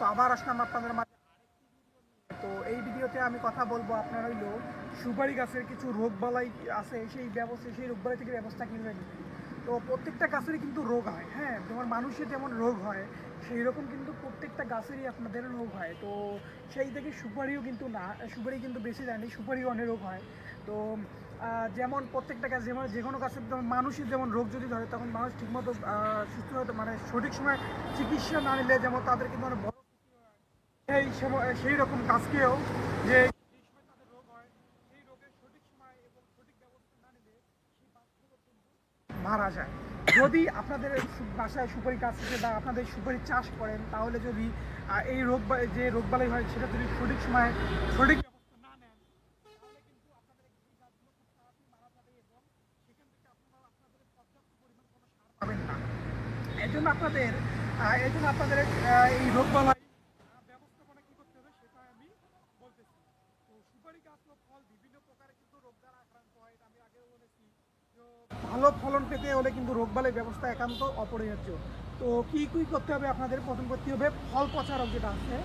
তো আবার আসলাম আপনাদের মাঝে। তো এই ভিডিওতে আমি কথা বলবো আপনার হইলো সুপারি গাছের কিছু রোগবালাই আছে, সেই ব্যবস্থা, সেই রোগবালাই থেকে ব্যবস্থা কীভাবে নেবে। তো প্রত্যেকটা গাছেরই কিন্তু রোগ হয়, হ্যাঁ, যেমন মানুষের যেমন রোগ হয় সেই রকম কিন্তু প্রত্যেকটা গাছেরই আপনাদের রোগ হয়। তো সেই থেকে সুপারিও কিন্তু না, সুপারি কিন্তু বেশি যায়নি, সুপারিও অনেক রোগ হয়। তো যেমন প্রত্যেকটা গাছ, যেমন যে কোনো গাছের যেমন মানুষের যেমন রোগ যদি ধরে তখন মানুষ ঠিকমতো সুস্থ হতে, মানে সঠিক সময় চিকিৎসা না নিলে যেমন তাদের কিন্তু অনেক বড় সেই সময় সেই রকম গাছকেও যে যেই সময় তাদের রোগ হয় সেই রোগের সঠিক সময় এবং সঠিক ব্যবস্থা না নিলে সেই গাছগুলো কিন্তু মারা যায়। যদি আপনাদের বাসায় সুপারি গাছ আছে বা আপনাদের সুপারি চাষ করেন, তাহলে যদি এই রোগ যে রোগবালাই হয় সেটা যদি সঠিক সময় সঠিক ব্যবস্থা না নেন, তাহলে কিন্তু আপনাদের এই গাছগুলো খুব তাড়াতাড়ি মারা যাবে এবং সেখান থেকে আপনারা আপনাদের পর্যাপ্ত পরিমাণ কোনো সার পাবেন না। এই জন্য আপনাদের এই রোগবালাই ব্যবস্থাপনা কী করতে হবে সেটা আমি বলতেছি। তো সুপারি গাছ ও ফল বিভিন্ন প্রকারের কিন্তু রোগ দ্বারা আক্রান্ত হয়, এটা আমি আগেও বলেছি। তো ভালো ফলন পেতে হলে কিন্তু রোগবালাই ব্যবস্থা একান্ত অপরিহার্য। তো কী কী করতে হবে আপনাদের? প্রথম করতে হবে ফল পচা রোগ যেটা আছে,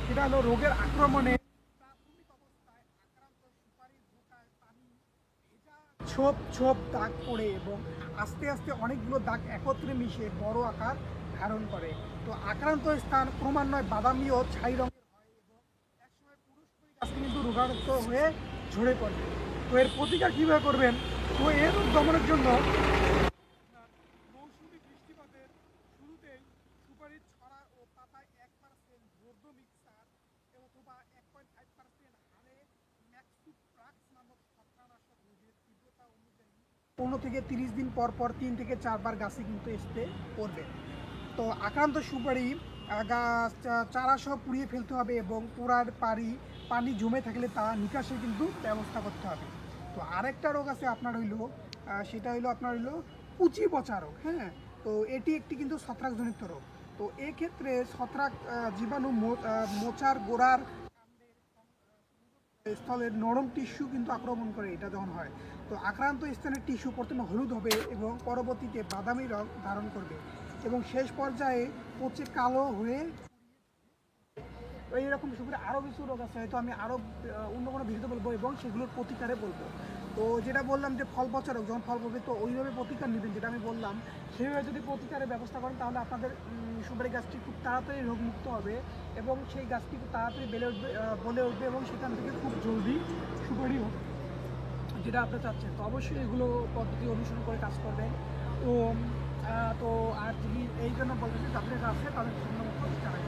সেটা হলো রোগের আক্রমণে প্রাথমিক অবস্থায় আক্রান্ত সুপারির বোকায় পানি ভেজা ছোপ ছোপ দাগ পড়ে এবং আস্তে আস্তে অনেকগুলো দাগ একত্রে মিশে বড় আকার ধারণ করে। তো আক্রান্ত স্থান ক্রমান্বয়ে বাদামি ও ছাই রঙের হয় এবং একসময় পুরো সুপারি গাছ কিন্তু রোগাক্ত হয়ে ঝরে পড়বে। তো এর প্রতিকার কীভাবে করবেন? তো এর রোগ দমনের জন্য আপনার মৌসুমি বৃষ্টিপাতের শুরুতেই সুপারির ছড়া ও পাতায় 1% বর্ধ মিক্সার অথবা 1.5% হারে ম্যাক্সুপ্রাক্স নামক ছত্রাকনাশক রোগের তীব্রতা অনুযায়ী 15 থেকে 30 দিন পর পর 3 থেকে 4 বার গাছে কিন্তু স্প্রে করবে। তো আক্রান্ত সুপারি গাছ চারাসহ পুড়িয়ে ফেলতে হবে এবং পোড়ার পানি জমে থাকলে তা নিকাশের কিন্তু ব্যবস্থা করতে হবে। তো আরেকটা রোগ আছে আপনার হইলো, সেটা হইলো আপনার হইলো কুচি পচা রোগ, হ্যাঁ। তো এটি একটি কিন্তু ছত্রাকজনিত রোগ। তো এক্ষেত্রে ছত্রাক জীবাণু মোচার গোড়ার স্থলের নরম টিস্যু কিন্তু আক্রমণ করে এটা যখন হয়। তো আক্রান্ত স্থানের টিস্যু প্রথমে হলুদ হবে এবং পরবর্তীতে বাদামি রং ধারণ করবে এবং শেষ পর্যায়ে পচে কালো হয়ে এইরকম সুবিধা আরও কিছু রোগ আছে, হয়তো আমি আরও অন্য কোনো ভিডিওতে বলবো এবং সেগুলোর প্রতিকারে বলবো। তো যেটা বললাম যে ফল পচা রোগ যখন ফল পড়বে তো ওইভাবে প্রতিকার নেবেন, যেটা আমি বললাম সেইভাবে যদি প্রতিকারের ব্যবস্থা করেন তাহলে আপনাদের সুপারি গাছটি খুব তাড়াতাড়ি রোগমুক্ত হবে এবং সেই গাছটি খুব তাড়াতাড়ি বলে উঠবে এবং সেখান থেকে খুব জলদি সুপারি হবে, যেটা আপনি চাচ্ছেন। তো অবশ্যই এগুলো পদ্ধতি অনুসরণ করে কাজ করবেন। তো তো আর যদি এই জন্য বলবেন যে যাদের আছে তাদের জন্য জানাই।